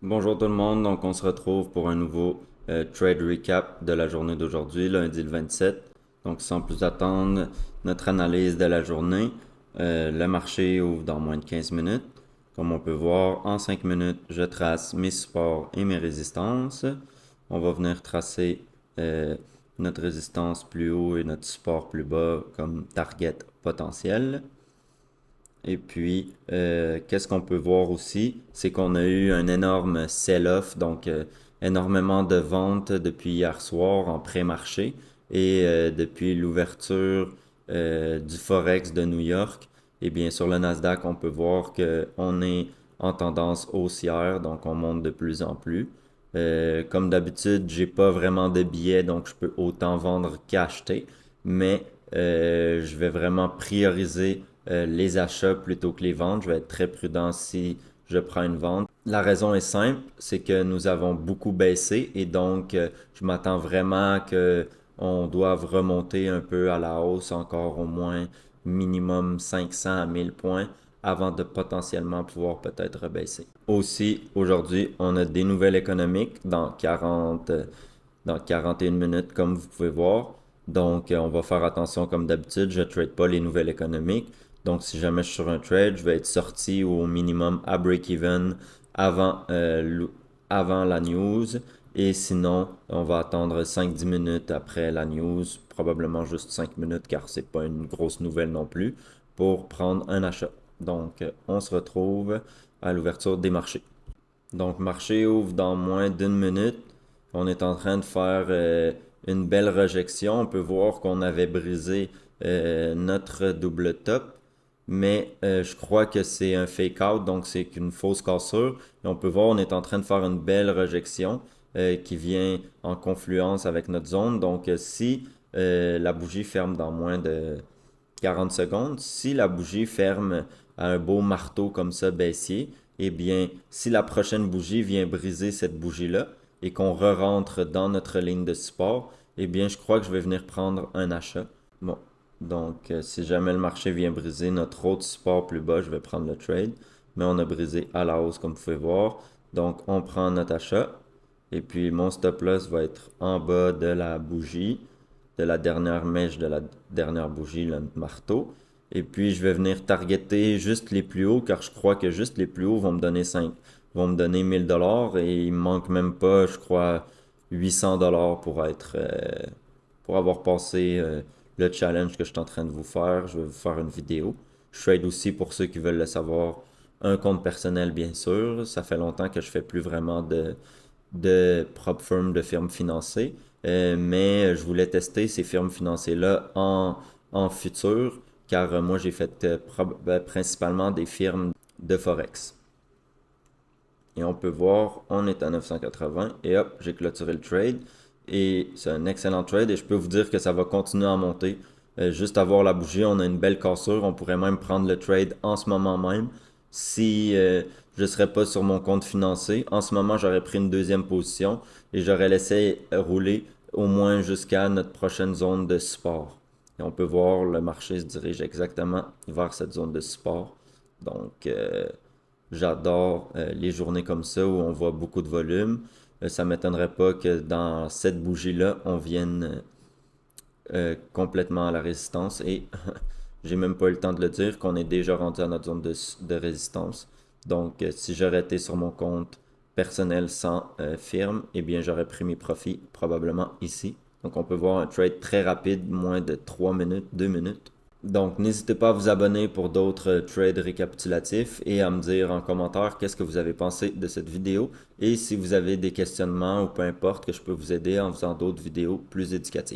Bonjour tout le monde, donc on se retrouve pour un nouveau trade recap de la journée d'aujourd'hui, lundi le 27. Donc sans plus attendre, notre analyse de la journée. Le marché ouvre dans moins de 15 minutes. Comme on peut voir, en 5 minutes, je trace mes supports et mes résistances. On va venir tracer euh, notre résistance plus haut et notre support plus bas comme target potentiel. Et puis, qu'est-ce qu'on peut voir aussi, c'est qu'on a eu un énorme sell-off, donc énormément de ventes depuis hier soir en pré-marché et depuis l'ouverture du Forex de New York. Et bien sur le Nasdaq, on peut voir qu'on est en tendance haussière, donc on monte de plus en plus. Comme d'habitude, j'ai pas vraiment de billets, donc je peux autant vendre qu'acheter, mais je vais vraiment prioriser les achats plutôt que les ventes. Je vais être très prudent si je prends une vente. La raison est simple, c'est que nous avons beaucoup baissé et donc je m'attends vraiment que on doive remonter un peu à la hausse, encore au moins minimum 500 à 1000 points avant de potentiellement pouvoir peut-être rebaisser. Aussi, aujourd'hui, on a des nouvelles économiques dans 41 minutes, comme vous pouvez voir. Donc, on va faire attention comme d'habitude. Je ne trade pas les nouvelles économiques. Donc, si jamais je suis sur un trade, je vais être sorti au minimum à break-even avant la news. Et sinon, on va attendre 5-10 minutes après la news, probablement juste 5 minutes car c'est pas une grosse nouvelle non plus, pour prendre un achat. Donc, on se retrouve à l'ouverture des marchés. Donc, marché ouvre dans moins d'une minute. On est en train de faire une belle rejection. On peut voir qu'on avait brisé notre double top, mais je crois que c'est un fake out, donc c'est qu'une fausse cassure. Et on peut voir on est en train de faire une belle rejection qui vient en confluence avec notre zone. Donc, si la bougie ferme dans moins de 40 secondes. Si la bougie ferme à un beau marteau comme ça baissier, eh bien, si la prochaine bougie vient briser cette bougie-là et qu'on re-rentre dans notre ligne de support, eh bien, je crois que je vais venir prendre un achat. Bon, donc, si jamais le marché vient briser notre autre support plus bas, je vais prendre le trade. Mais on a brisé à la hausse, comme vous pouvez voir. Donc, on prend notre achat. Et puis, mon stop loss va être en bas de la bougie de la dernière mèche de la dernière bougie, le marteau. Et puis je vais venir targeter juste les plus hauts car je crois que juste les plus hauts vont me donner 5, vont me donner 1000 $ et il me manque même pas, je crois, 800 $ pour avoir passé le challenge que je suis en train de vous faire. Je vais vous faire une vidéo. Je trade aussi pour ceux qui veulent le savoir un compte personnel bien sûr. Ça fait longtemps que je fais plus vraiment de prop firm de firmes financées. Mais je voulais tester ces firmes financées-là en futur, car moi j'ai fait principalement des firmes de Forex. Et on peut voir, on est à 980 et hop, j'ai clôturé le trade. Et c'est un excellent trade et je peux vous dire que ça va continuer à monter. Juste à voir la bougie, on a une belle cassure. On pourrait même prendre le trade en ce moment même si je ne serais pas sur mon compte financé. En ce moment, j'aurais pris une deuxième position et j'aurais laissé rouler au moins jusqu'à notre prochaine zone de support. Et on peut voir le marché se dirige exactement vers cette zone de support. Donc, j'adore les journées comme ça où on voit beaucoup de volume. Ça m'étonnerait pas que dans cette bougie-là, on vienne complètement à la résistance et j'ai même pas eu le temps de le dire qu'on est déjà rendu à notre zone de résistance. Donc, si j'aurais été sur mon compte personnel sans firme, eh bien, j'aurais pris mes profits probablement ici. Donc, on peut voir un trade très rapide, moins de 3 minutes, 2 minutes. Donc, n'hésitez pas à vous abonner pour d'autres trades récapitulatifs et à me dire en commentaire qu'est-ce que vous avez pensé de cette vidéo et si vous avez des questionnements ou peu importe que je peux vous aider en faisant d'autres vidéos plus éducatives.